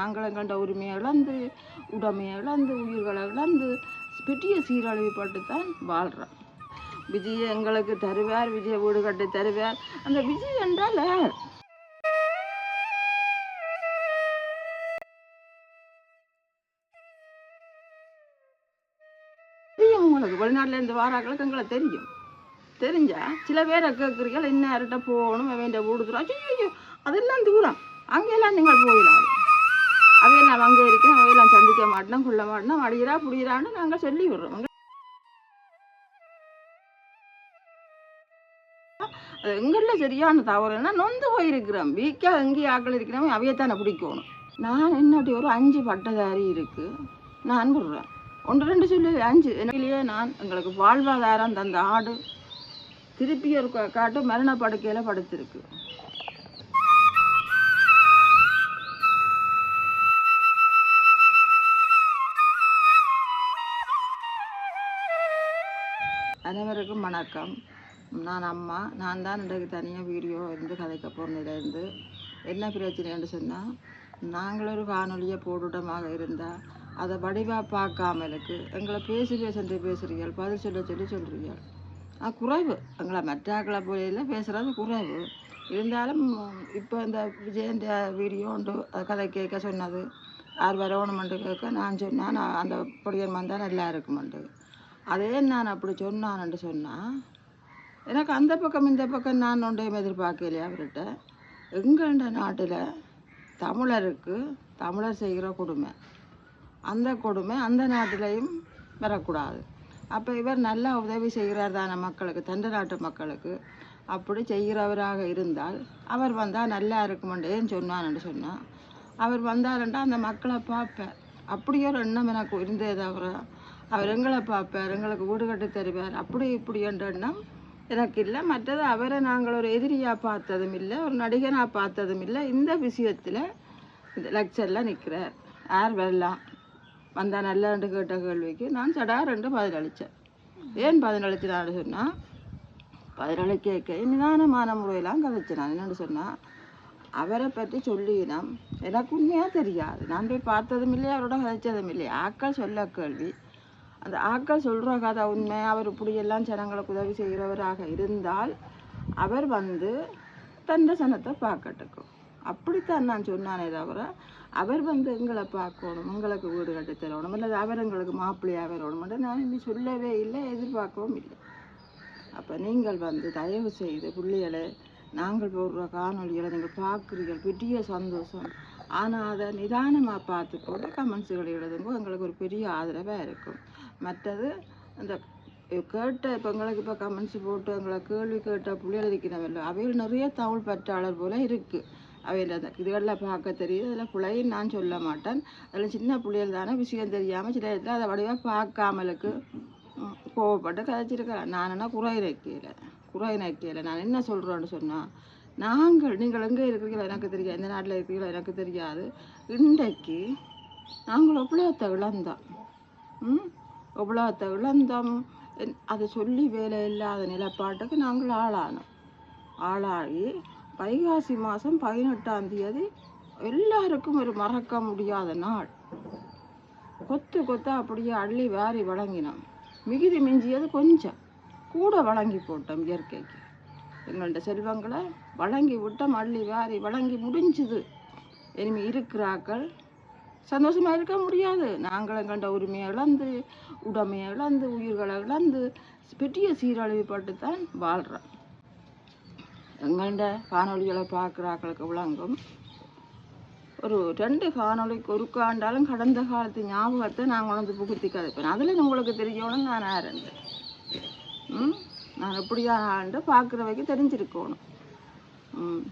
நாங்களும் கண்ட உரிமையை இழந்து உடைமையை இழந்து உயிர்களை இழந்து பெரிய சீரழிவுப்பட்டு தான் வாழ்கிறோம். விஜய் எங்களுக்கு தருவார், விஜய் வீடு கட்டி தருவார். அந்த விஜய் என்றால் தெரியும் உங்களுக்கு, வெளிநாட்டிலேருந்து வாராக்களுக்கு எங்களை தெரியும். தெரிஞ்சா சில பேரை கேட்குறீங்க இன்னும் யார்கிட்ட போகணும் வேண்டிய வீடுதுரா, ஐயோ அதெல்லாம் தூரம், அங்கெல்லாம் நீங்கள் போயிடாது. அவையெல்லாம் அங்கே இருக்கணும், அவையெல்லாம் சந்திக்க மாட்டோம், கொள்ள மாட்டோம், அடிக்கிறா புடிக்கிறான்னு நாங்கள் சொல்லி விடுறோம். அது எங்களில் சரியான தவறுன்னா நொந்து போயிருக்கிறோம். வீக்காக எங்கேயும் ஆக்கள் இருக்கிறவங்க அவையத்தானே பிடிக்கணும். நான் என்னட்டி ஒரு 5 பட்டதாரி இருக்குது நான் விடுறேன். 1 2 சொல்லி 5 என்னையிலேயே நான் எங்களுக்கு வாழ்வாதாரம் தந்த ஆடு திருப்பி ஒரு காட்டு மரண படுக்கையில் படுத்திருக்கு. அனைவருக்கும் வணக்கம். நான் அம்மா. நான் தான் இன்றைக்கு தனியாக வீடியோ இருந்து கதைக்க போனதுலேருந்து என்ன பிரச்சனைன்னு சொன்னால், நாங்கள் ஒரு காணொலியை போட்டுட்டமாக இருந்தால் அதை வடிவாக பார்க்காமலுக்கு எங்களை பேசுகிற பேசுகிறீர்கள், பதில் சொல்கிறீர்கள். குறைவு, எங்களை மற்றாக்களை போல பேசுகிறது குறைவு. இருந்தாலும் இப்போ இந்த விஜயன் வீடியோ உண்டு கதை கேட்க சொன்னது, யார் வரணுமெண்டு கேட்க நான் சொன்னேன் அந்த பொடியன் வந்தால் நல்லா இருக்குமெண்டு. அதே நான் அப்படி சொன்னான்னு சொன்னால் எனக்கு அந்த பக்கம் இந்த பக்கம் நான் ஒன்றையும் எதிர்பார்க்கலையா அவர்கிட்ட. எங்கள்ட நாட்டில் தமிழருக்கு தமிழர் செய்கிற கொடுமை, அந்த கொடுமை அந்த நாட்டிலையும் வரக்கூடாது. அப்போ இவர் நல்லா உதவி செய்கிறார் தானே மக்களுக்கு, தண்ட நாட்டு மக்களுக்கு. அப்படி செய்கிறவராக இருந்தால் அவர் வந்தால் நல்லா இருக்குமெண்டேன்னு சொன்னான்னு சொன்னால், அவர் வந்தாருண்டா அந்த மக்களை பார்ப்பேன். அப்படி ஒரு எண்ணம் எனக்கு இருந்தே தவிர அவர் எங்களை பார்ப்பார், எங்களுக்கு வீடு கட்டி தருவார் அப்படி இப்படி என்ற எண்ணம் எனக்கு இல்லை. மற்றது அவரை நாங்கள் ஒரு எதிரியாக பார்த்ததும் இல்லை, ஒரு நடிகனாக பார்த்ததும் இல்லை. இந்த விஷயத்தில் இந்த லெக்சரில் நிற்கிறார். யார் வரலாம் வந்தால் நல்லன்னு கேட்ட கேள்விக்கு நான் சடாரென்று பதிலளித்தேன். ஏன் பதிலளிச்சினான்னு சொன்னால், பதிலளிக்க நிதானமான முறையெல்லாம் கதைச்சேன். நான் என்னென்னு சொன்னால், அவரை பற்றி சொல்லினோம் எனக்கு உண்மையாக தெரியாது, நான் போய் பார்த்ததும் இல்லை, அவரோட கதைச்சதும் இல்லை. ஆக்கள் சொல்ல கேள்வி, அந்த ஆக்கள் சொல்கிற கதை உண்மை, அவர் இப்படியெல்லாம் ஜனங்களுக்கு உதவி செய்கிறவராக இருந்தால் அவர் வந்து தண்ட சனத்தை பார்க்கட்டுக்கும். அப்படித்தான் நான் சொன்னானே தவிர அவர் வந்து எங்களை பார்க்கணும், எங்களுக்கு வீடு கட்டி தரணும், இல்லை அவர் எங்களுக்கு மாப்பிள்ளையாக வரணும்னு நான் இன்னும் சொல்லவே இல்லை, எதிர்பார்க்கவும் இல்லை. அப்போ நீங்கள் வந்து தயவு செய்து பிள்ளைகளை நாங்கள் போடுற காணொலிகளை நீங்கள் பார்க்குறீர்கள், பெரிய சந்தோஷம். ஆனால் அதை நிதானமாக பார்த்து போட்டு கமெண்ட்ஸுகளை எழுதுங்க, எங்களுக்கு ஒரு பெரிய ஆதரவாக இருக்கும். மற்றது இந்த கேட்ட இப்போ எங்களுக்கு இப்போ கமெண்ட்ஸ் போட்டு எங்களை கேள்வி கேட்ட பிள்ளைகள் இருக்கிறவல்ல, அவையில் நிறைய தமிழ் பற்றாளர் போல் இருக்குது. அவையில் இதுகளில் பார்க்க தெரியுது, அதில் பிள்ளைன்னு நான் சொல்ல மாட்டேன். அதில் சின்ன பிள்ளைகள் தானே விஷயம் தெரியாமல் சில இடத்துல அதை வடிவாக பார்க்காமலுக்கு கோவப்பட்டு கதைச்சிருக்கிறேன். நான் என்ன குறை நினைக்கல. நான் என்ன சொல்கிறேன்னு சொன்னால், நீங்கள் எங்கே இருக்கிறீங்களோ எனக்கு தெரியாது, எந்த நாட்டில் இருக்கிறீங்களோ எனக்கு தெரியாது. இன்றைக்கு நாங்கள் எவ்வளோத்தை இழந்தோம் அதை சொல்லி வேலை இல்லாத நிலப்பாட்டுக்கு நாங்கள் ஆளாகி வைகாசி மாதம் 18ஆம் தேதி எல்லாருக்கும் ஒரு மறக்க முடியாத நாள். கொத்தா அப்படியே அள்ளி வாரி வழங்கினோம். மிகுதி மிஞ்சியது கொஞ்சம் கூட வழங்கி போட்டோம். இயற்கைக்கு எங்கள்ட செல்வங்களை வழங்கி விட்டோம், அள்ளி வாரி வழங்கி முடிஞ்சுது. இனிமே இருக்கிறாக்கள் சந்தோஷமாக இருக்க முடியாது. நாங்கள் எங்கள்ட உரிமையை இழந்து உடைமையை இழந்து உயிர்களை இழந்து பெரிய சீரழிவுப்பட்டு தான் வாழ்கிறோம். எங்கள்ட காணொலிகளை பார்க்குறாக்களுக்கு விளங்கும். ஒரு 2 காணொலிக்கு ஒருக்காண்டாலும் கடந்த காலத்து ஞாபகத்தை நாங்கள் வந்து புகுத்தி கதைப்பேன். அதில் உங்களுக்கு தெரியணும் நான் ஆரண்டு நான் எப்படியான ஆண்டு பார்க்குறவைக்கு தெரிஞ்சிருக்கணும்.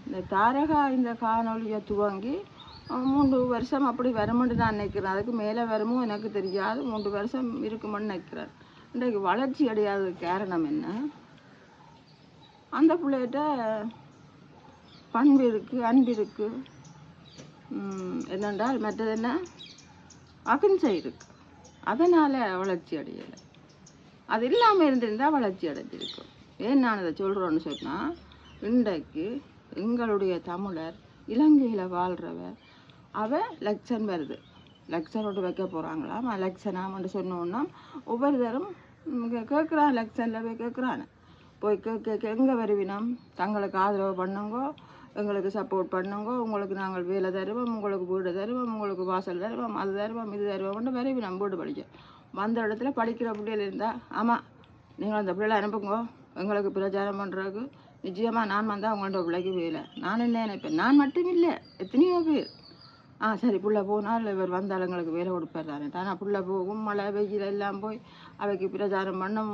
இந்த தாரகா இந்த காணொலியை துவங்கி 3 வருஷம் அப்படி வருமென்று நான் நினைக்கிறேன். அதுக்கு மேலே வருமோ எனக்கு தெரியாது. 3 வருஷம் இருக்குமென்னு நினைக்கிறேன். இன்றைக்கு வளர்ச்சி அடையாத காரணம் என்ன? அந்த பிள்ளைகிட்ட பண்பு இருக்குது, அன்பு இருக்குது. என்னென்றால் மற்றது என்ன அகிம்சை இருக்குது. அதனால் வளர்ச்சி அடையலை. அது இல்லாமல் இருந்திருந்தால் வளர்ச்சி அடைஞ்சிருக்கும். ஏன் நான் அதை சொல்கிறோன்னு சொன்னால், இன்றைக்கு எங்களுடைய தமிழர் இலங்கையில் வாழ்கிறவர் அவள் லெக்சன் வருது, லெக்சனோடு வைக்க போகிறாங்களாம். லெக்சனாமன்னு சொன்னோன்னா ஒவ்வொரு தரம் கேட்குறான், லெக்சனில் போய் கேட்குறான். போய் கேட்க எங்கே வருவினோம், தங்களுக்கு ஆதரவு பண்ணுங்கோ, எங்களுக்கு சப்போர்ட் பண்ணுங்கோ, உங்களுக்கு நாங்கள் வேலை தருவோம், உங்களுக்கு வீடு தருவோம், உங்களுக்கு வாசல் தருவோம், அது தருவோம், இது தருவோம்னு வருவினோம். வீடு படிக்க வந்த இடத்துல படிக்கிற பிள்ளைகள் இருந்தால், ஆமாம் நீங்கள் அந்த பிள்ளைகளை அனுப்புங்கோ எங்களுக்கு பிரச்சாரம் பண்ணுறதுக்கு, நிச்சயமாக நான் வந்தால் அவங்கள்ட்ட பிள்ளைக்கு வேலை. நான் என்ன நினைப்பேன், நான் மட்டும் இல்லை எத்தனையோ பேர், சரி புள்ள போனால் இவர் வந்தால் எங்களுக்கு வேலை கொடுப்பார் தானே. ஆனால் புள்ள போகும், மழை வெயில் எல்லாம் போய் அவைக்கு பிரச்சாரம் பண்ண,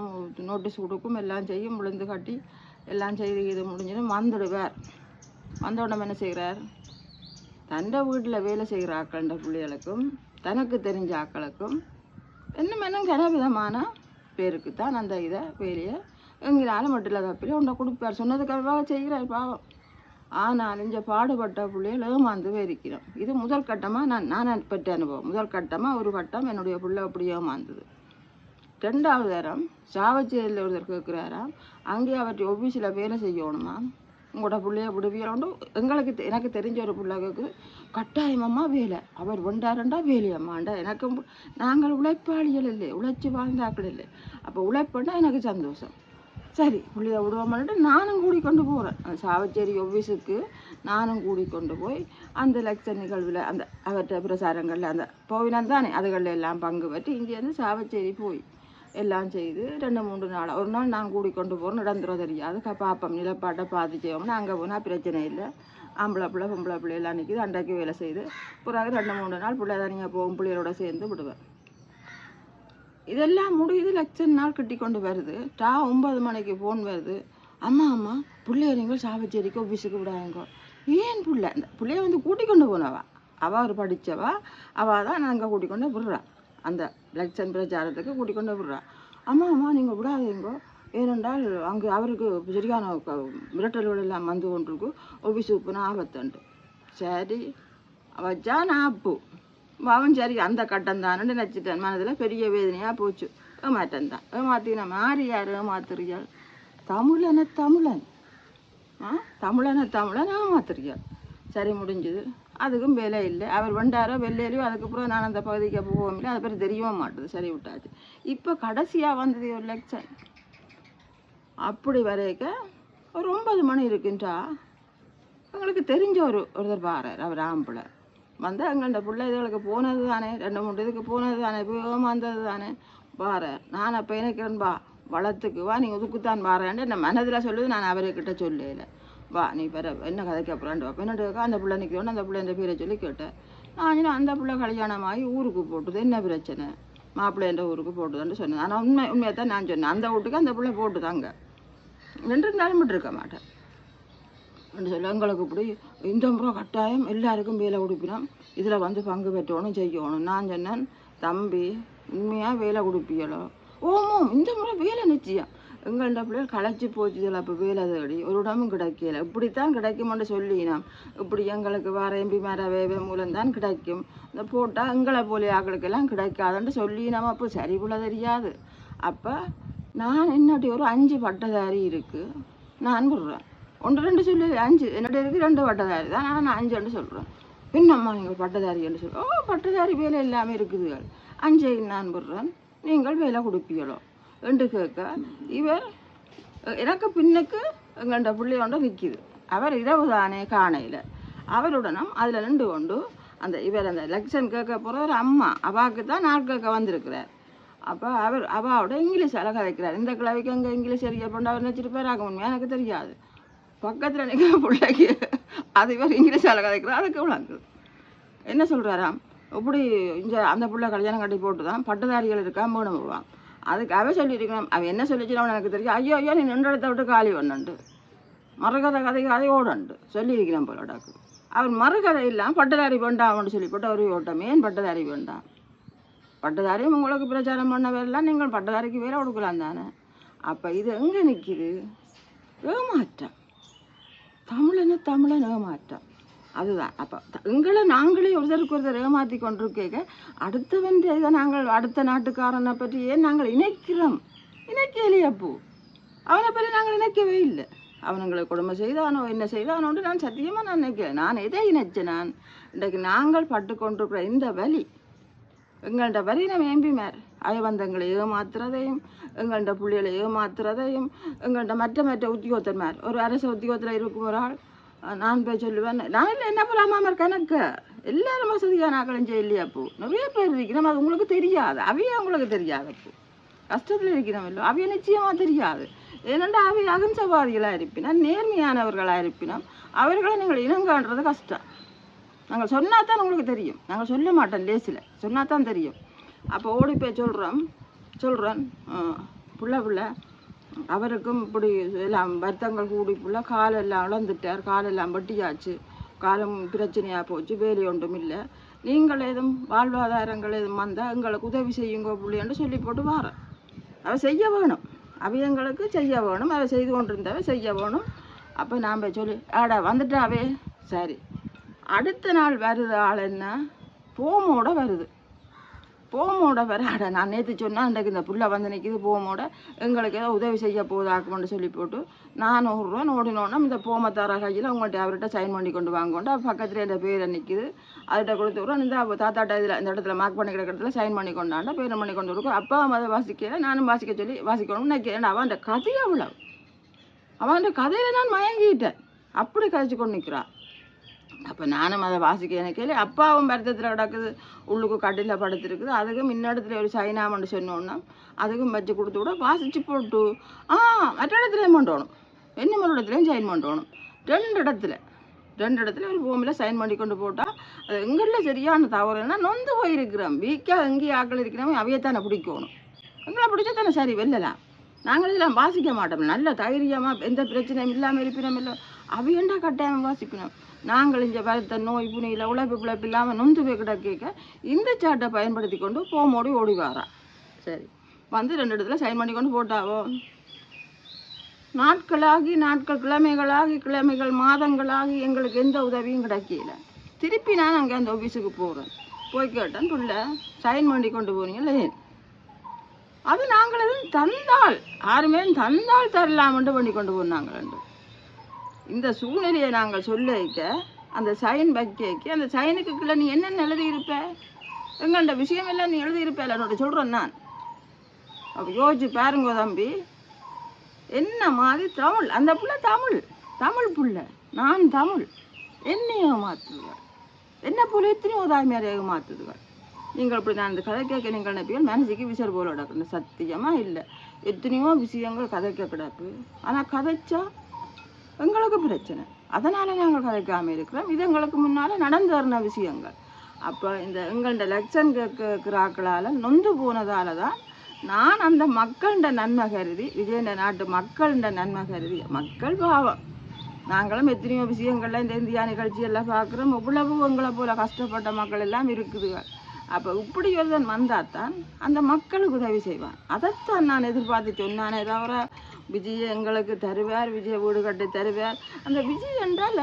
நோட்டீஸ் கொடுக்கும், எல்லாம் செய்யும், விழுந்து கட்டி எல்லாம் செய்து இது முடிஞ்சிடும், வந்துடுவார். வந்த உடனே என்ன செய்கிறார், தண்டை வீட்டில் வேலை செய்கிற ஆக்கள்ன்ற பிள்ளைகளுக்கும் தனக்கு தெரிஞ்ச ஆக்களுக்கும் என்ன கனவிதமான பேருக்கு தான் அந்த இதை வேலையை எங்களால் மட்டும் இல்லாத பிள்ளை உண்டை கொடுப்பார். சொன்னதுக்காக செய்கிறார் பாவம். ஆனால் இங்கே பாடுபட்ட பிள்ளைகள் ஏமாந்து இருக்கிறோம். இது முதல் கட்டமாக நான் பெற்ற அனுபவம். முதல் கட்டமாக ஒரு கட்டம் என்னுடைய பிள்ளை அப்படி ஏமாந்தது. 2வது தரம் சாவச்சேரியில் ஒருத்தர் கேட்குறாராம், அங்கே அவற்றை ஆஃபீஸில் வேலை செய்யணுமா, உங்களோட பிள்ளைய விடுவியலோண்டு எனக்கு தெரிஞ்ச ஒரு பிள்ளைக்கு கட்டாயமம்மா வேலை, அவர் 2 வேலையம்மாண்டா. எனக்கும் நாங்கள் உழைப்பாளிகள் இல்லை, உழைச்சி வாழ்ந்தாக்கள் இல்லை. அப்போ உழைப்பண்டா எனக்கு சந்தோஷம். சரி பிள்ளைய விடுவோம்னுட்டு நானும் கூடிக்கொண்டு போகிறேன் சாவச்சேரி ஆஃபீஸுக்கு. நானும் கூடிக்கொண்டு போய் அந்த லெக்சர் நிகழ்வில் அந்த அவற்றை பிரசாரங்களில் அந்த போவினம் தானே அதுகளில் எல்லாம் பங்கு பெற்று இங்கேருந்து சாவச்சேரி போய் எல்லாம் செய்து 2-3 நாள் ஒரு நாள் நான் கூடிக்கொண்டு போகிறேன். இடந்துட தெரியாது, பாப்பம் நிலப்பாட்டை பார்த்து செய்வோம்னா அங்கே போனால் பிரச்சனை இல்லை. ஆம்பளை பிள்ளை பொம்பளை பிள்ளை எல்லாம் நிற்கிது, அன்றைக்கு வேலை செய்து பிறகு 2-3 நாள் பிள்ளை தனியாக போகும், பிள்ளைகளோட சேர்ந்து விடுவேன். இதெல்லாம் முடியுது. லெக்சர் நாள் கட்டி கொண்டு வருது. 9 மணிக்கு ஃபோன் வருது, அம்மா பிள்ளைய நீங்கள் சாவச்சேரிக்கு ஆஃபீஸுக்கு விடாங்க. ஏன் பிள்ளை, அந்த பிள்ளைய வந்து கூட்டிக்கொண்டு போனவா, அவள் ஒரு படித்தவா, அவள் தான் நாங்கள் கூட்டிக்கொண்டு விடுறா, அந்த லெக்சர் பிரச்சாரத்துக்கு கூட்டிக்கொண்டு விடுறா. அம்மா நீங்கள் விடாதீங்கோ, ஏனென்றால் அங்கே அவருக்கு சரியான மிரட்டல்கள் எல்லாம் வந்து கொண்டிருக்கு, ஆஃபீஸுக்கு போனால் ஆபத்துண்டு. சரி வச்சா நான் அப்பு அவன் சரி அந்த கட்டம் தானு நினச்சிட்டேன். மனதில் பெரிய வேதனையாக போச்சு. ஏமாட்டன் தான் ஏமாத்தின மாறி யார் ஏமாத்துறியாள், தமிழனை தமிழன் ஏமாத்துறியாள். சரி முடிஞ்சுது. அதுக்கும் வேலை இல்லை, அவர் வண்டாரோ வெள்ளையிலையோ. அதுக்கப்புறம் நான் அந்த பகுதிக்கு போகவும் இல்லை, அதை பேர் தெரியவும் மாட்டுது. சரி விட்டாச்சு. இப்போ கடைசியாக வந்தது ஒரு லெக்சர். அப்படி வரைக்க ஒரு 9 மணி இருக்குன்றா எங்களுக்கு தெரிஞ்ச ஒருத்தர் பாறார், அவர் ஆம்பளை வந்து எங்கள்ட பிள்ளை இதுகளுக்கு போனது தானே, 2-3 இதுக்கு போனது தானே, வந்தது தானே பாறார். நான் அப்போ எனக்குன்பா வளத்துக்கு வா, நீ உதுக்குத்தான் பாறேன்ட்டு என்ன மனதில் சொல்லுது. நான் அவர்கிட்ட சொல்லல, வா நீ பெற என்ன கதைக்கு அப்புறம் என்னட்டுக்கா அந்த பிள்ளை நிற்கணும், அந்த பிள்ளை பேரை சொல்லி கேட்டேன். நான் அந்த பிள்ளை கல்யாணமாகி ஊருக்கு போட்டுது, என்ன பிரச்சனை, மாப்பிள்ளைன்ற ஊருக்கு போட்டுதுன்னு சொன்னேன். ஆனால் உண்மையைத்தான் நான் சொன்னேன். அந்த வீட்டுக்கு அந்த பிள்ளை போட்டுதாங்க, 2 நாளும் விட்டு இருக்க மாட்டேன் சொல்ல. எங்களுக்கு இப்படி இந்த முறை கட்டாயம் எல்லாருக்கும் வேலை கொடுப்பினோம், இதில் வந்து பங்கு பெற்றோணும் செய்யணும். நான் சொன்னேன், தம்பி உண்மையாக வேலை கொடுப்பீங்களோ? ஓமோ இந்த முறை வேலை நிச்சயம். எங்கள்ட பிள்ளைகள் களைச்சி போச்சு, இதில் அப்போ வேலை தேடி ஒரு இடமும் கிடைக்கல. இப்படித்தான் கிடைக்கும்னு சொல்லினோம். இப்படி எங்களுக்கு வர எம்பி வேவே மூலம்தான் கிடைக்கும், இந்த போட்டால் எங்களை போல ஆக்களுக்கெல்லாம் கிடைக்காதுன்னு சொல்லினோம். அப்போ சரி போல தெரியாது. அப்போ நான் என்னடி ஒரு 5 பட்டதாரி இருக்குது, நான் விடுறேன். 1-2 சொல்லி 5 என்னுடைய இருக்குது, 2 பட்டதாரி தான். நான் 5 சொல்கிறேன். என்னம்மா நீங்கள் பட்டதாரி என்று சொல்கிறோம். பட்டதாரி வேலை எல்லாமே இருக்குதுகள், 5 நான் விடுறேன், நீங்கள் வேலை கொடுப்பீங்களோ என்று கேட்க, இவர் எனக்கு பின்னுக்கு எங்கள்ட பிள்ளையோண்ட நிற்கிது. அவர் இரவு தானே காணையில், அவருடனும் அதில் 2 கொண்டு அந்த இவர் அந்த லெக்சன் கேட்க போகிற ஒரு அம்மா அவாவுக்கு தான் நாள் கேட்க வந்திருக்கிறார். அப்போ அவர் அவாவோட இங்கிலீஷில் கதைக்கிறார். இந்த கிழவிக்கு அங்கே இங்கிலீஷ் சரியா பண்ண அவர் நினச்சிட்டு பேராக உண்மையாக எனக்கு தெரியாது. பக்கத்தில் நிற்கிற பிள்ளைக்கு அது இவர் இங்கிலீஷால் கதைக்கிறார். அதுக்கு விளங்குது. என்ன சொல்கிறாராம், இப்படி இங்கே அந்த பிள்ளை கல்யாணம் கட்டி போட்டு தான் பட்டதாரிகள் இருக்கா மூணு போவான். அதுக்கு அவன் சொல்லியிருக்கான். அவன் என்ன சொல்லிச்சுன்னா எனக்கு தெரியும். ஐயோ நீ 2 இடத்த விட்டு காலி பண்ணண்டு, கதையோடண்டு சொல்லியிருக்கிறான் போலடாக்கு. அவன் மறுகதை இல்லாமல் பட்டதாரி வேண்டாம்னு சொல்லிப்போட்டு ஒரு ஓட்டம். ஏன் பட்டதாரி வேண்டாம், பட்டதாரியும் உங்களுக்கு பிரச்சாரம் பண்ண வேலாம், நீங்கள் பட்டதாரிக்கு வேலை கொடுக்கலாம் தானே. அப்போ இது எங்கே நிற்கிது, ஏமாற்றம். தமிழன் ஏமாற்றம், அதுதான். அப்போ எங்களை நாங்களே ஒருத்தருக்கு ஏமாற்றி கொண்டிருக்க, அடுத்தவன் இதை நாங்கள் அடுத்த நாட்டுக்காரனை பற்றி ஏன் நாங்கள் இணைக்கலையே. அப்போ அவனை பற்றி நாங்கள் இணைக்கவே இல்லை. அவனுங்களை கொடுமை செய்தானோ என்ன செய்தானோன்னு நான் சத்தியமாக நான் நினைக்கிறேன். நான் எதை இணைச்சேன், நான் இன்றைக்கு நாங்கள் பட்டு கொண்டிருக்கிற இந்த வலி எங்கள்ட வலி நம்ம எம்பிமார் அயவந்தங்களை ஏமாத்துறதையும் எங்கள்ட புள்ளிகளை ஏமாத்துறதையும் எங்கள்ட மற்ற உத்தியோகத்தன்மார் ஒரு அரசு உத்தியோகத்தில் இருக்கும் ஒரு ஆள் நான் போய் சொல்லுவேன் நான் இல்லை என்ன போலாமா கணக்கு எல்லாரும் வசதியான ஆக்களும் இல்லையாப்போ நிறைய பேர் இருக்கிறோம் அது உங்களுக்கு தெரியாது அவையே உங்களுக்கு தெரியாதப்போ கஷ்டத்தில் இருக்கிறோம் இல்லை அவைய நிச்சயமாக தெரியாது ஏனென்றா அவை அகிம்சவாதிகளாக இருப்பினா நேர்மையானவர்களாக இருப்பினோம் அவர்களை நீங்கள் இனங்காண்றது கஷ்டம் நாங்கள் சொன்னால் தான் உங்களுக்கு தெரியும் நாங்கள் சொல்ல மாட்டோம் லேசில் சொன்னால் தான் தெரியும் அப்போ ஓடி போய் சொல்கிறேன் புள்ள அவருக்கும் இப்படி எல்லாம் வருத்தங்கள் கூடி புள்ள காலெல்லாம் இழந்துட்டார் காலெல்லாம் வெட்டியாச்சு காலம் பிரச்சனையாக போச்சு வேலை ஒன்றும் இல்லை நீங்கள் எதுவும் வாழ்வாதாரங்கள் எதுவும் வந்தால் எங்களுக்கு உதவி செய்யுங்க புள்ளின்னு சொல்லி போட்டு வாரேன் அவள் செய்ய வேணும் அவ எங்களுக்கு செய்ய வேணும் அவள் செய்து கொண்டிருந்தவ செய்ய வேணும் அப்போ நான் போய் சொல்லி ஆடா வந்துட்டாவே சரி அடுத்த நாள் வருது ஆள் என்ன போமோட வருது போமோட வராட நான் நேற்று சொன்னால் அன்றைக்கு இந்த புள்ள வந்து நிற்கிது போமோட எங்களுக்கு ஏதோ உதவி செய்ய போதாக்குமென்னு சொல்லி போட்டு நான் 100 ரூபா ஓடினோன்னா இந்த போமத்தார கையில் உங்கள்கிட்ட அவர்கிட்ட சைன் பண்ணி கொண்டு வாங்கொண்டு பக்கத்தில் என் பேரை நிற்கிது அதுகிட்ட கொடுத்து விட்றோம் இந்த தாத்தாட்ட இதில் இந்த இடத்துல மார்க் பண்ணி கிடக்கிறதுல சைன் பண்ணி கொண்டாண்டா பேரை பண்ணி கொண்டு இருக்கும் அப்பா அதை வாசிக்கல நானும் வாசிக்க சொல்லி வாசிக்கணும் நினைக்கிறேன் அவன் கதையை அவ்வளோ அவன் கதையில் நான் மயங்கிட்டேன் அப்படி கதைச்சு கொண்டு நிற்கிறான் அப்போ நானும் அதை வாசிக்க எனக்கே அப்பாவும் வருத்தத்தில் கிடக்குது உள்ளுக்கு கட்டில படுத்துருக்குது அதுக்கும் முன்னடத்துல ஒரு சைனாமன்னு சொன்னோன்னா அதுக்கும் வச்சு கொடுத்து விட வாசிச்சு போட்டு மற்ற இடத்துலையும் பண்ணணும் என்ன இடத்துலையும் சைன் பண்ணணும் ரெண்டு இடத்துல ஒரு பூமியில் சைன் பண்ணி கொண்டு போட்டால் அது எங்களில் சரியான தவறுன்னா நொந்து போயிருக்கிறோம் வீக்காக எங்கேயும் ஆக்கள் இருக்கிறவங்க அவையத்தானே பிடிக்கணும் எங்களை பிடிச்சா தானே சரி வெல்லலாம் நாங்கள் இதெல்லாம் வாசிக்க மாட்டோம் நல்ல தைரியமாக எந்த பிரச்சனையும் இல்லாமல் இருப்பினோம் இல்லை அவையண்டா கட்டாயம் வாசிக்கணும் நாங்கள் இங்கே வருத்த நோய் புனியில் உழைப்பு இல்லாமல் நொந்து போய் கிடக்க இந்த சாட்டை பயன்படுத்தி கொண்டு போமோடி ஓடி வாரா சரி வந்து 2 இடத்துல சைன் பண்ணி கொண்டு போட்டாவோ கிழமைகள் மாதங்களாகி எங்களுக்கு எந்த உதவியும் கிடைக்கல திருப்பி நான் அங்கே அந்த ஆஃபீஸுக்கு போகிறேன் போய் கேட்டேன் புள்ள சைன் பண்ணி கொண்டு போனீங்களே அது நாங்கள் எதுவும் தந்தால் யாருமே தந்தால் தரலாமன்ட்டு பண்ணி கொண்டு போனாங்க இந்த சூழ்நிலையை நாங்கள் சொல்ல வைக்க அந்த சைன் வைக்க அந்த சைனுக்கு கீழே நீ என்னென்ன எழுதியிருப்ப எங்கள்ட விஷயம் எல்லாம் நீ எழுதியிருப்ப என்னோட சொல்கிறேன் நான் அப்போ யோசிச்சு பாருங்க தம்பி என்ன மாதிரி தமிழ் அந்த புள்ள தமிழ் புள்ள நான் தமிழ் என்னையோ மாற்றுதுகள் என்ன போல எத்தனையோ தாய்மையாக மாற்றுதுகள் நீங்கள் இப்படி நான் இந்த கதை கேட்க நீங்கள் நினைப்பீங்க மனசுக்கு விசர் போல கிடக்கணும் சத்தியமாக இல்லை எத்தனையோ விஷயங்கள் கதைக்க கிடக்கு ஆனால் கதைச்சா எங்களுக்கு பிரச்சனை அதனால் நாங்கள் கதைக்காமல் இருக்கிறோம் இது எங்களுக்கு முன்னால் நடந்து வரன விஷயங்கள் அப்போ இந்த எங்கள்ட லட்சம் கேட்குறாக்களால் நொந்து போனதால தான் நான் அந்த மக்கள்கிட்ட நன்மை கருதி விஜயண்ட நாட்டு மக்கள்கிட்ட நன்மை கருதி மக்கள் பாவம் நாங்களும் எத்தனையோ விஷயங்கள்ல இந்த இந்தியா நிகழ்ச்சி எல்லாம் பார்க்குறோம் இவ்வளவு எங்களை போல கஷ்டப்பட்ட மக்கள் எல்லாம் இருக்குதுங்க அப்போ இப்படி ஒருவன் வந்தாத்தான் அந்த மக்களுக்கு உதவி செய்வான் அதைத்தான் நான் எதிர்பார்த்து சொன்னானே தவிர விஜய் எங்களுக்கு தருவார் விஜய் வீடு கட்டி தருவார் அந்த விஜய் என்றால்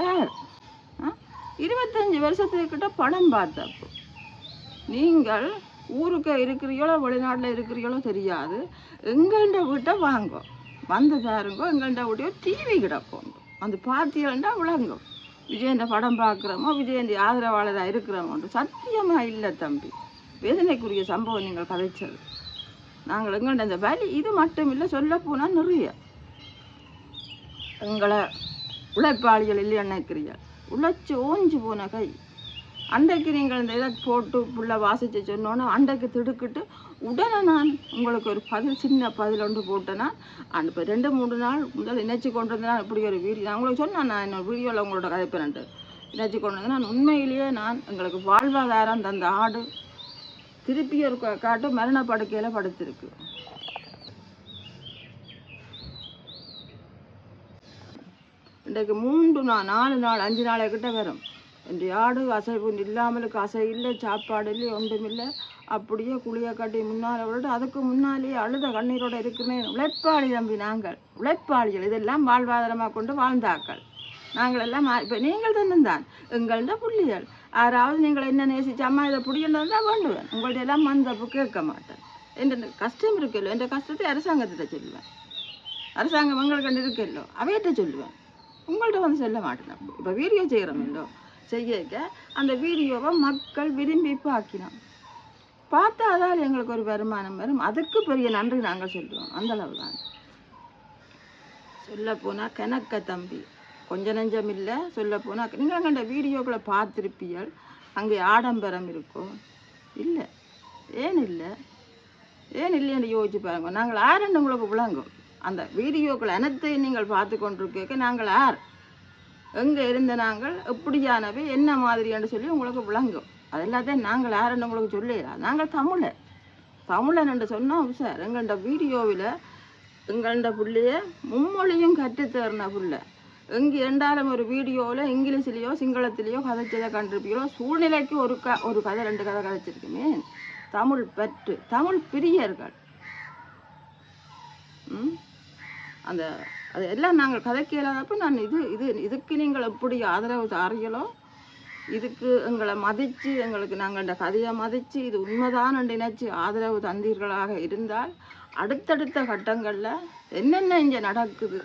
25 வருஷத்துக்கிட்ட படம் பார்த்தப்போ நீங்கள் ஊருக்கு இருக்கிறீங்களோ வெளிநாட்டில் இருக்கிறீங்களோ தெரியாது எங்கள்ட வீட்டை வாங்கும் வந்து பாருங்க எங்கள்ட வீட்டையோ டிவி கிடக்கும் வந்து பார்த்தீங்கன்னா விளங்கும் விஜயண்ட படம் பார்க்குறோமோ விஜயண்ட ஆதரவாளராக இருக்கிறோமோன்று சத்தியமாக இல்லை தம்பி வேதனைக்குரிய சம்பவம் நீங்கள் கதைச்சது நாங்கள் எங்கள்ட அந்த வலி இது மட்டும் இல்லை சொல்ல போனால் நிறைய எங்களை உழைப்பாளிகள் இல்லை நினைக்கிறீர்கள் உழைச்சி ஓஞ்சி போன கை அன்றைக்கு நீங்கள் இந்த இதை போட்டு புள்ள வாசித்து சொன்னோன்னா அன்றைக்கு திடுக்கிட்டு உடனே நான் உங்களுக்கு ஒரு சின்ன பதில் ஒன்று போட்டேன்னா இப்போ 2-3 நாள் முதல் நினைச்சு கொண்டு வந்தேன் இப்படி ஒரு வீடியோ நான் உங்களுக்கு சொன்னேன் நான் என்னோட வீடியோவில் உங்களோட கதைப்பேன்ட்டு நினைச்சு கொண்டு வந்தேன் நான் உண்மையிலேயே நான் எங்களுக்கு வாழ்வாதாரம் தந்த ஆடு திருப்பி ஒரு காட்டு மரண படுக்கையில் படுத்திருக்கு இன்றைக்கு 3 நாள் 4 நாள் 5 நாளை கிட்ட வரும் இந்த ஆடு அசைவு இல்லாமலுக்கு அசை இல்லை சாப்பாடு இல்லை ஒன்றும் இல்லை அப்படியே குளிய கட்டி முன்னால் விட்டு அதுக்கு முன்னாலேயே அழுத கண்ணீரோட இருக்கிறேன் உழைப்பாளி தம்பி நாங்கள் உழைப்பாளிகள் இதெல்லாம் வாழ்வாதாரமாக கொண்டு வாழ்ந்தாக்கள் நாங்கள் எல்லாம் இப்போ நீங்கள் தான் எங்கள்ட புள்ளிகள் யாராவது நீங்கள் என்ன நேசிச்சு அம்மா இதை பிடிக்கணும் தான் வேண்டுவேன் உங்கள்ட்ட எல்லாம் மந்தப்பு கேட்க மாட்டேன் என் கஷ்டம் இருக்கல்லோ என் கஷ்டத்தை அரசாங்கத்திட்ட சொல்லுவேன் அரசாங்கம் எங்களுக்கு இருக்கல்லோ அவையிட்ட சொல்லுவேன் உங்கள்கிட்ட வந்து சொல்ல மாட்டேன் இப்போ வீடியோ செய்கிறோம் இல்லோ செய்ய அந்த வீடியோவை மக்கள் விரும்பி பார்க்கினோம். பார்த்தா அதால் எங்களுக்கு ஒரு வருமானம் வரும். அதுக்கு பெரிய நன்றி நாங்கள் சொல்லுவோம். அந்த அளவு தான். சொல்லப்போனால் கணக்க தம்பி கொஞ்சம் நெஞ்சம் இல்லை. சொல்லப்போனால் நீங்கள் கண்ட வீடியோக்களை பார்த்துருப்பீர்கள். அங்கே ஆடம்பரம் இருக்கும் இல்லை. ஏன் இல்லை என்று யோசிச்சு பாருங்க. நாங்கள் யாருன்னு உங்களுக்கு விளங்கும். அந்த வீடியோக்கள் அனைத்தையும் நீங்கள் பார்த்து கொண்டிருக்க நாங்கள் யார், எங்கே இருந்த நாங்கள், எப்படியானவை, என்ன மாதிரியான்னு சொல்லி உங்களுக்கு விளங்கும். அது எல்லாத்தையும் நாங்கள் யாருன்னு உங்களுக்கு சொல்லிடலாம். நாங்கள் தமிழன் என்று சொன்னோம் சார். எங்கள்ட வீடியோவில் எங்கள்ட பிள்ளைய மும்மொழியும் கற்றுத்தேறின பிள்ளை. எங்கே இருந்தாலும் ஒரு வீடியோவில் இங்கிலீஷ்லேயோ சிங்களத்திலேயோ கதைச்சதை கண்டிருப்பீங்களோ, சூழ்நிலைக்கு ஒரு கதை 2 கதை கதைச்சிருக்குமே. தமிழ் பற்று, தமிழ் பிரியர்கள். அந்த அது எல்லாம் நாங்கள் கதைக்க இல்லாதப்போ நான் இதுக்கு நீங்கள் எப்படி ஆதரவு தாரீங்களோ, இதுக்கு எங்களை மதித்து எங்களுக்கு நாங்கள் இந்த கதையை மதித்து இது உண்மைதான் நினைச்சு ஆதரவு தந்தீர்களாக இருந்தால் அடுத்தடுத்த கட்டங்களில் என்னென்ன இங்கே நடக்குது,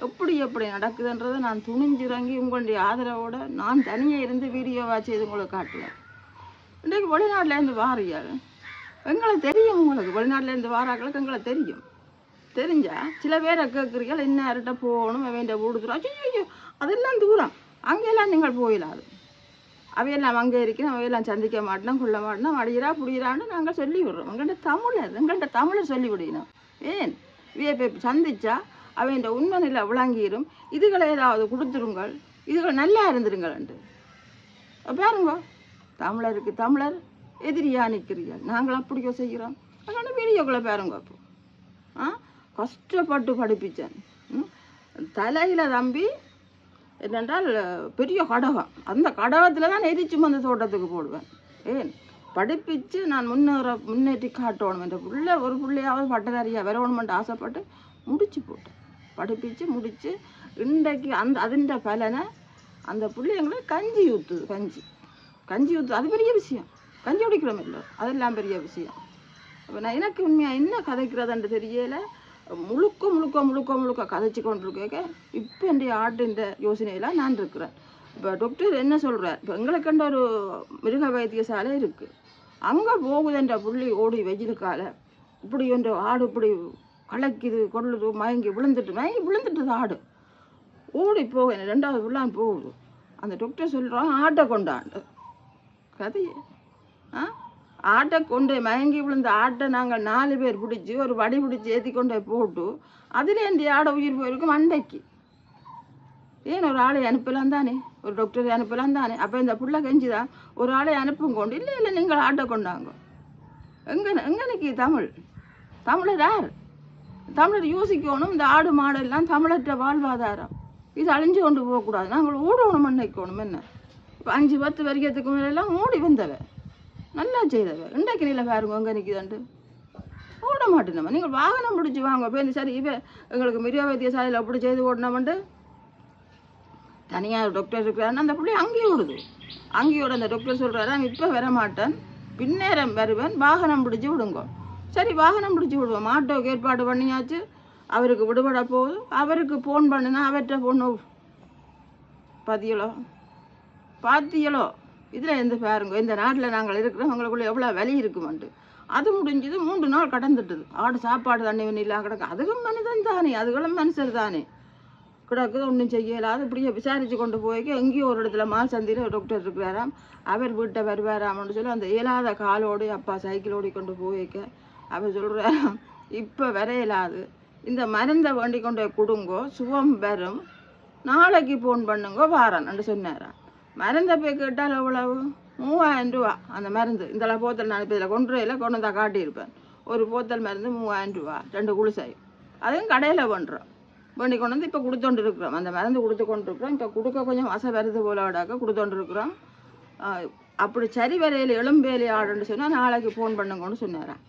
எப்படி நடக்குதுன்றதை நான் துணிஞ்சிறங்கி உங்களுடைய ஆதரவோடு நான் தனியாக இருந்து வீடியோவாக செய்து உங்களுக்கு காட்டுவேன். இன்றைக்கு வெளிநாட்டிலேருந்து வாரியால் எங்களை தெரியும். உங்களுக்கு வெளிநாட்டிலேருந்து வாராக்களுக்கு எங்களை தெரிஞ்சால் சில பேரை கேட்குறீர்கள், என்ன யார்கிட்ட போகணும், வேண்டிய ஊடுதுறோம். ஐயோ அதெல்லாம் தூரம், அங்கெல்லாம் நீங்கள் போயிடாது. அவையெல்லாம் அங்கே இருக்கிறோம், அவையெல்லாம் சந்திக்க மாட்டோம், கொள்ள மாட்டோம், அடிக்கிறா புடிக்கிறான்னு நாங்கள் சொல்லி விடுறோம். எங்கள்கிட்ட தமிழர் சொல்லி விடணும். ஏன் விஐபி சந்திச்சா அவைண்ட உண்மை நிலை விளங்கிடும். இதுகளை ஏதாவது கொடுத்துருங்கள், இதுகள் நல்லா இருந்துருங்கள்ண்டு பாருங்க. தமிழருக்கு தமிழர் எதிரியா நிற்கிறீர்கள். நாங்கள் அப்படியோ செய்கிறோம். அதனால வீடியோக்களை பாருங்க. அப்போ கஷ்டப்பட்டு படிப்பிச்சேன். தலையில் தம்பி என்னென்றால் பெரிய கடகம், அந்த கடகத்தில் தான் எரிச்சு அந்த தோட்டத்துக்கு போடுவேன். ஏன் படிப்பிச்சு நான் முன்னேற்றி காட்டணும். என்ற ஒரு பிள்ளையாவது பட்டதாரியாக வரணுமென்று ஆசைப்பட்டு முடிச்சு போட்டேன். படிப்பிச்சு முடித்து இன்றைக்கு அதிண்ட பலனை அந்த பிள்ளைங்களை கஞ்சி ஊற்றுது. அது பெரிய விஷயம். கஞ்சி குடிக்கிறோம் இல்லை, அதெல்லாம் பெரிய விஷயம். அப்போ நான் எனக்கு உண்மையாக என்ன கதைக்கிறதுன்னு தெரியலை. முழுக்க கதைச்சி கொண்டிருக்க இப்போ என்னுடைய ஆட்டுன்ற யோசனையெல்லாம் நான் இருக்கிறேன். இப்போ டாக்டர் என்ன சொல்கிறார், இப்போ எங்களுக்குன்ற ஒரு மிருக வைத்தியசாலை இருக்குது. அங்கே போகுதுன்ற புள்ளி ஓடி வெயிலுக்கால இப்படி என்ற ஆடு இப்படி கலக்குது, கொள்ளுது, மயங்கி விழுந்துட்டுது ஆடு. ஓடி போக 2வது புள்ளான் போகுது. அந்த டாக்டர் சொல்கிறான், ஆட்டை கொண்டாண்டு கதையே ஆட்டை கொண்டு மயங்கி விழுந்த ஆட்டை நாங்கள் 4 பேர் பிடிச்சி ஒரு வடி பிடிச்சி ஏற்றி கொண்டே போட்டு அதில் இந்த ஆடை உயிர் போயிருக்கும் அண்டைக்கு. ஏன் ஒரு ஆளை அனுப்பலாம் தானே, ஒரு டாக்டரை அனுப்பலாம் தானே. அப்போ இந்த புள்ள கெஞ்சிதான் ஒரு ஆளை அனுப்பும் கொண்டு இல்லை நீங்கள் ஆட்டை கொண்டாங்க. எங்கனைக்கு தமிழர் யார்? தமிழர் யோசிக்கணும். இந்த ஆடு மாடெல்லாம் தமிழற்ற வாழ்வாதாரம், இது அழிஞ்சு கொண்டு போகக்கூடாது. நாங்கள் ஓடணும் நினைக்கணும். என்ன இப்போ 5-10 வருஷத்துக்கு மேலெல்லாம் ஓடி வந்தவ, நல்லா செய்தவ. இன்றைக்கு நிலை பாருங்க அங்கே நிற்கிதாண்டு ஓட மாட்டேனம்மா. நீங்கள் வாகனம் பிடிச்சி வாங்க போய் சரி இப்போ எங்களுக்கு மிருக வைத்தியசாலையில் அப்படி செய்து ஓடணுமெண்டு தனியாக டாக்டர் இருக்கிறாருன்னு அந்த பிள்ளை அங்கேயும் ஓடுது. அங்கேயோட அந்த டாக்டர் சொல்கிறாரா, இப்போ வர மாட்டேன், பின்னேரம் வருவேன், வாகனம் பிடிச்சி விடுங்க. சரி வாகனம் பிடிச்சி விடுவோம். ஆட்டோக்கு ஏற்பாடு பண்ணியாச்சு. அவருக்கு விடுபட போகுது. அவருக்கு ஃபோன் பண்ணுனா அவர்கிட்ட பொண்ணு பாத்தியலோ இதில் எந்த பாருங்க. இந்த நாட்டில் நாங்கள் இருக்கிறோம், அவங்களுக்குள்ள எவ்வளோ வலி இருக்குமெண்டு. அது முடிஞ்சது 3 நாள் கடந்துட்டுது. ஆடு சாப்பாடு தண்ணி இல்லாம கிடக்கு. அதுவும் மனிதன் தானே, அதுகளும் மனுஷர் தானே கிடக்குது. ஒன்றும் செய்யலாது. இப்படியே விசாரித்து கொண்டு போய்க்க எங்கேயோ ஒரு இடத்துல மால் சந்தையில் டாக்டர் இருக்கிறாராம். அவர் வீட்டை வருவாராம்னு சொல்லி அந்த இயலாத காலோடு அப்பா சைக்கிளோடி கொண்டு போய்க்க அவர் சொல்கிறாராம், இப்போ வரையலாது, இந்த மருந்தை வேண்டி கொண்டு கொடுங்கோ, சுகம் வரும், நாளைக்கு ஃபோன் பண்ணுங்கோ வாரன்னு சொன்னாராம். மருந்தை போய் கேட்டால் எவ்வளவு? 3000 ரூபா அந்த மருந்து. இந்த போத்தல் நான் இப்போ இதில் கொண்டு வந்தால் காட்டியிருப்பேன். ஒரு போத்தல் மருந்து 3000 ரூபா, 2 குளிசாயும். அதையும் கடையில் பண்ணுறோம். வேண்டி கொண்டு வந்து இப்போ கொடுத்தோண்டு இருக்கிறோம். அந்த மருந்து கொடுத்து கொண்டு இருக்கிறோம். இப்போ கொடுக்க கொஞ்சம் வச வருது போல விடாக்க கொடுத்தோண்டு இருக்கிறோம். அப்படி சரி வரையில் எலும்பேலி ஆடுன்னு சொன்னால் நாளைக்கு ஃபோன் பண்ணுங்கன்னு சொன்னாராம்.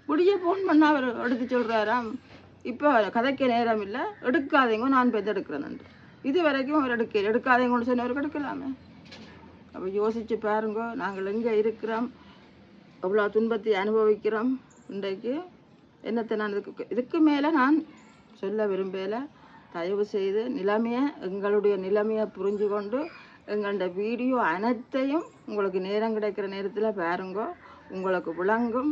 முடிய ஃபோன் பண்ணால் அவர் எடுத்து சொல்கிறாராம், இப்போ கதைக்க நேரம் இல்லை, எடுக்காதீங்க, நான் பெற்று எடுக்கிறேன். இது வரைக்கும் அவர் எடுக்காதீங்கன்னு சொன்னவருக்கு எடுக்கலாமே. அப்போ யோசித்து பாருங்க, நாங்கள் எங்கே இருக்கிறோம், எவ்வளோ துன்பத்தை அனுபவிக்கிறோம். இன்றைக்கு என்னத்தை நான் இதுக்கு மேலே நான் சொல்ல விரும்பலை. தயவு செய்து எங்களுடைய நிலைமையை புரிஞ்சு கொண்டு எங்கள்ட வீடியோ அனைத்தையும் உங்களுக்கு நேரம் கிடைக்கிற நேரத்தில் பாருங்க, உங்களுக்கு விளங்கும்.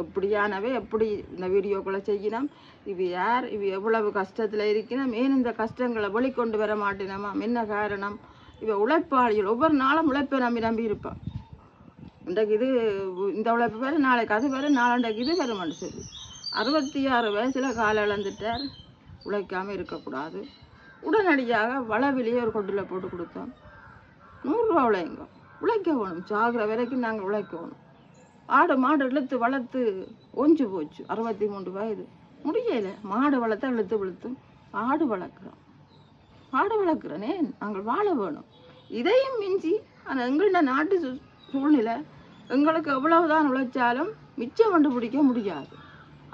எப்படியானவே எப்படி இந்த வீடியோக்களை செய்யணும், இவ யார், இவ எவ்வளவு கஷ்டத்தில் இருக்கணும், ஏன் இந்த கஷ்டங்களை வெளிக்கொண்டு வர மாட்டேனமா, என்ன காரணம், இவ உழைப்பாளிகள் ஒவ்வொரு நாளும் உழைப்பை நம்பி இருப்பான். இன்றைக்கு இது இந்த உழைப்பு பேர், நாளைக்கு அது பேர், நாளாண்டைக்கு இது வருமானு சொல்லி 66 வயசில் காலை இழந்துட்டார். உழைக்காமல் இருக்கக்கூடாது. உடனடியாக வளவிலேயே ஒரு கொட்டில் போட்டு கொடுத்தோம். 100 ரூபா உழைங்க, உழைக்க வேணும், சாகிற வரைக்கும் நாங்கள் உழைக்கணும். ஆடு மாடு இழுத்து வளர்த்து ஒஞ்சு போச்சு. 63 வயது முடியலை. மாடு வளர்த்த இழுத்து விழுத்தும் ஆடு வளர்க்குறேனே, நாங்கள் வாழ வேணும். இதையும் மிஞ்சி ஆனால் எங்களோட நாட்டு சூழ்நிலை எங்களுக்கு எவ்வளவுதான் உழைச்சாலும் மிச்சம் கண்டுபிடிக்க முடியாது.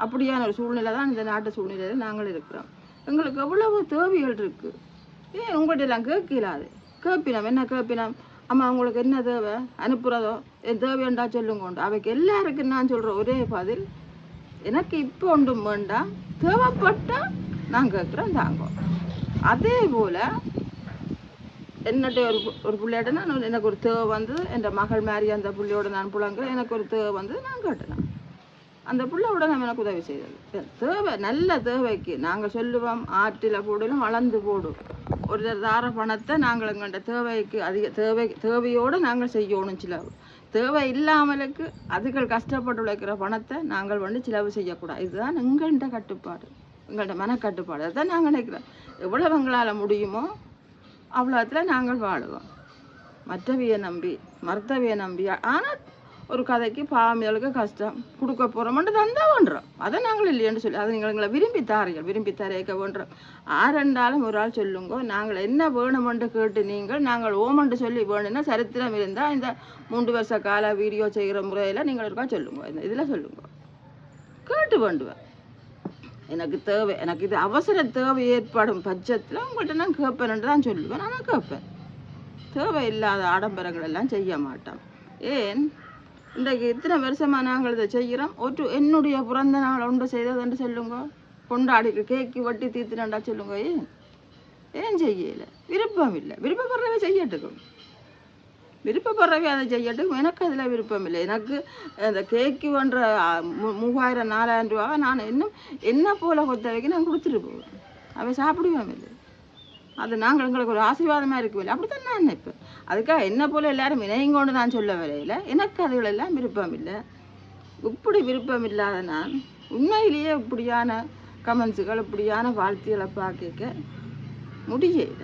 அப்படியான ஒரு சூழ்நிலை தான் இந்த நாட்டு சூழ்நிலையில் நாங்கள் இருக்கிறோம். எங்களுக்கு எவ்வளவு தேவைகள் இருக்குது. ஏன் உங்கள்கிட்ட எல்லாம் கேட்கலாது? கேட்பினோம், என்ன கேட்பினோம், அம்மா உங்களுக்கு என்ன தேவை, அனுப்புகிறதோ என் தேவையண்டா சொல்லுங்கோண்டு. அவைக்கு எல்லாருக்கும் நான் சொல்கிற ஒரே பதில், எனக்கு இப்போ ஒன்றும் வேண்டாம், தேவைப்பட்டால் நான் கேட்குறேன் தாங்க. அதே போல் என்னட்ட ஒரு பிள்ளையோட நான் எனக்கு ஒரு தேவை வந்து, என் மகள் மாதிரி அந்த பிள்ளையோட நான் புழங்குறேன், எனக்கு ஒரு தேவை வந்து நான் கேட்டேன். அந்த பிள்ளையோட நம்ம எனக்கு உதவி செய்தது. தேவை, நல்ல தேவைக்கு நாங்கள் சொல்லுவோம், ஆற்றில் போடலும் வளர்ந்து போடும். ஒரு தார பணத்தை நாங்கள் எங்கள்கிட்ட தேவைக்கு அதிக தேவையோடு நாங்கள் செய்யணும். சிலவு தேவை இல்லாமலுக்கு அதுகள் கஷ்டப்பட்டு உழைக்கிற பணத்தை நாங்கள் வந்து சிலவு செய்யக்கூடாது. இதுதான் எங்கள்கிட்ட கட்டுப்பாடு, எங்கள்கிட்ட மனக்கட்டுப்பாடு. அதுதான் நாங்கள் நினைக்கிறோம். எவ்வளவு எங்களால் முடியுமோ அவ்வளோத்துல நாங்கள் வாழுவோம். மற்றவையை நம்பி மருத்துவையை நம்பி, ஆனால் ஒரு கதைக்கு பாமிகளுக்கு கஷ்டம் கொடுக்க போகிறோம்ட்டு தந்தா வேண்டுறோம். அதை நாங்கள் இல்லையென்று சொல்லி அதை நீங்கள் எங்களை விரும்பி தரையக்க வேண்டுறோம். ஆரெண்டாலும் ஒரு ஆள் சொல்லுங்க, நாங்கள் என்ன வேணுமென்று கேட்டு நாங்கள் ஓமென்று சொல்லி வேணும்னா சரித்திரம் இருந்தால் இந்த 3 வருஷ கால வீடியோ செய்கிற முறையில் நீங்கள் இருக்கா சொல்லுங்க. இந்த இதில் சொல்லுங்க, கேட்டு வேண்டுவேன். எனக்கு தேவை, எனக்கு இது அவசர தேவை ஏற்படும் பட்சத்தில் உங்கள்கிட்ட நான் கேட்பேன்ட்டு தான் சொல்லுவேன். ஆனால் கேட்பேன். தேவை இல்லாத ஆடம்பரங்கள் எல்லாம் செய்ய மாட்டோம். ஏன் இன்றைக்கு இத்தனை வருஷமாக நாங்கள் இதை செய்கிறோம். என்னுடைய பிறந்த நாள் ஒன்று செய்ததுன்னு சொல்லுங்க, கொண்டாடி கேக்கு வட்டி தீர்த்துனாண்டா சொல்லுங்க. ஏன் செய்யலை? விருப்பம் இல்லை. விருப்பப்படுறவே செய்யட்டுக்கும், விருப்பப்படுறவே அதை செய்யட்டுக்கும். எனக்கு அதில் விருப்பம் இல்லை. எனக்கு அந்த கேக்கு பண்ணுற 3000 4000 ரூபாவை நான் இன்னும் என்ன போல கொத்தவைக்கு நான் கொடுத்துட்டு போவேன். அவன் சாப்பிடுவேன் இல்லை. அது நாங்கள் எங்களுக்கு ஒரு ஆசீர்வாதமாக இருக்கவில்லை. அப்படித்தான் நான் நினைப்பேன். அதுக்காக என்ன போல் எல்லாரும் இணையங்கொண்டு நான் சொல்ல வரையில் எனக்கு அதுகளெல்லாம் விருப்பம் இல்லை. இப்படி விருப்பம் இல்லாத நான் உண்மையிலேயே இப்படியான கமெண்ட்ஸுகள் இப்படியான வாழ்த்துக்களை பார்க்க முடியல.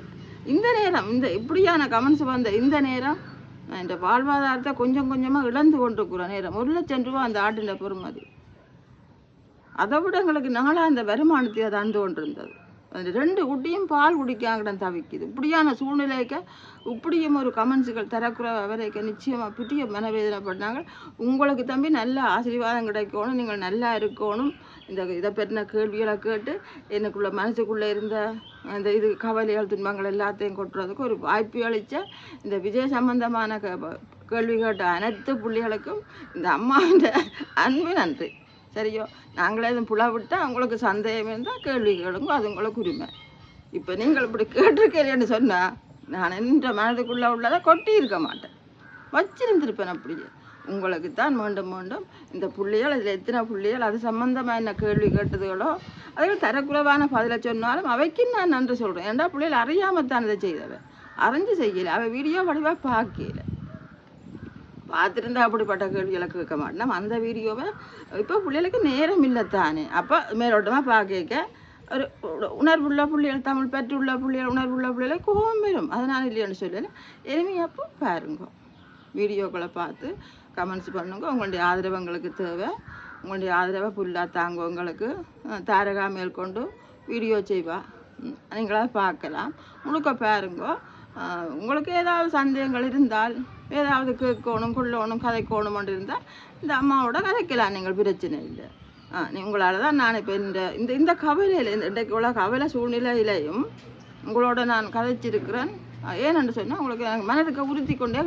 இந்த நேரம் இப்படியான கமெண்ட்ஸ் வந்த இந்த நேரம் நான் இந்த வாழ்வாதாரத்தை கொஞ்சம் கொஞ்சமாக இழந்து கொண்டிருக்கிற நேரம். 1 லட்சம் ரூபா அந்த ஆட்டில் பெறுமதி. அதை விட எங்களுக்கு நாளாக அந்த வருமானத்தை தந்து கொண்டிருந்தது. அந்த 2 குட்டியும் பால் குடிக்காங்கடன் தவிக்குது. இப்படியான சூழ்நிலைக்கு இப்படியும் ஒரு கமெண்ட்ஸுகள் தரக்குற வரைக்கும் நிச்சயமாக பெரிய மனவேதனைப்பட்டாங்க. உங்களுக்கு தம்பி நல்ல ஆசீர்வாதம் கிடைக்கணும், நீங்கள் நல்லா இருக்கணும். இதை பற்றின கேள்விகளை கேட்டு எனக்குள்ள மனசுக்குள்ளே இருந்த அந்த கவலைகள் துன்பங்கள் எல்லாத்தையும் கொட்டுறதுக்கு ஒரு வாய்ப்பு அளித்த இந்த விஜய் சம்பந்தமான கேள்வி கேட்ட அனைத்து பிள்ளைகளுக்கும் இந்த அம்மாவின் அன்பு நன்றி. சரியோ, நாங்களே எதுவும் புலவிட்டால் உங்களுக்கு சந்தேகம் இருந்தால் கேள்வி கேளுங்க, அது உங்களுக்கு உரிமை. இப்போ நீங்கள் இப்படி கேட்டிருக்கேன்னு சொன்னால் நான் என்ற மனதுக்குள்ளே உள்ளதை கொட்டி இருக்க மாட்டேன், வச்சிருந்திருப்பேன். அப்படியே உங்களுக்கு தான் மீண்டும் மீண்டும் இந்த பிள்ளைகள், அதில் எத்தனை பிள்ளைகள் அது சம்மந்தமாக என்ன கேள்வி கேட்டதுகளோ அதுகள் தரக்குறைவான பதிலை சொன்னாலும் அவைக்கும் நான் நன்றி சொல்கிறேன். ஏன்டா பிள்ளைகள் அறியாமல் தான் இதை செய்தவன், அறிஞ்சு செய்யலை. அவள் வீடியோ வடிவாக பார்க்கல, பார்த்துருந்தா அப்படிப்பட்ட கேள்விகளை கேட்க மாட்டேன். அந்த வீடியோவை இப்போ பிள்ளைகளுக்கு நேரம் இல்லை தானே. அப்போ மேலோட்டமாக பார்க்க ஒரு உணர்வுள்ள பிள்ளைகள், தமிழ் பற்றுள்ள பிள்ளைகள், உணர்வுள்ள பிள்ளைகளை கோபம் வரும். அதனால் இல்லைன்னு சொல்லலை. எளிமையப்போ பாருங்க, வீடியோக்களை பார்த்து கமெண்ட்ஸ் பண்ணுங்க. உங்களுடைய ஆதரவு எங்களுக்கு தேவை. உங்களுடைய ஆதரவை ஃபுல்லாக தாங்க. உங்களுக்கு தாரகா மேற்கொண்டு வீடியோ செய்வா, நீங்களா பார்க்கலாம். முழுக்க பாருங்க. உங்களுக்கு ஏதாவது சந்தேகங்கள் இருந்தால், ஏதாவது கேட்கணும் கொள்ளணும் கதைக்கணும்னு இருந்தால் இந்த அம்மாவோட கதைக்கலாம், நீங்கள் பிரச்சனை இல்லை. உங்களால் தான் நான் இப்போ இந்த கவலையில் இன்றைக்கு உள்ள கவலை சூழ்நிலையிலையும் உங்களோட நான் கதைச்சிருக்கிறேன். ஏன்னு சொன்னால் உங்களுக்கு மனதுக்கு உறுத்தி கொண்டே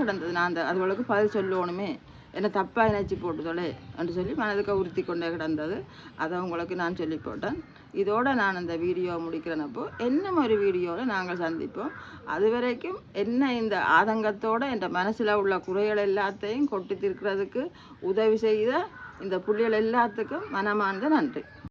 கிடந்தது. நான் அதுகளுக்கு பதில் சொல்லணுமே. என்னை தப்பாக நினச்சி போட்டுதோலே என்று சொல்லி மனதுக்கு உறுத்தி கொண்டே கிடந்தது. அதை உங்களுக்கு நான் சொல்லி போட்டேன். இதோடு நான் அந்த வீடியோ முடிக்கிறேனப்போ இன்னும் ஒரு வீடியோவில் நாங்கள் சந்திப்போம். அது வரைக்கும் என்ன இந்த ஆதங்கத்தோடு என் மனசில் உள்ள குறைகள் எல்லாத்தையும் கொட்டி தீர்க்கிறதுக்கு உதவி செய்த இந்த புள்ளிகள் எல்லாத்துக்கும் மனமார்ந்த நன்றி.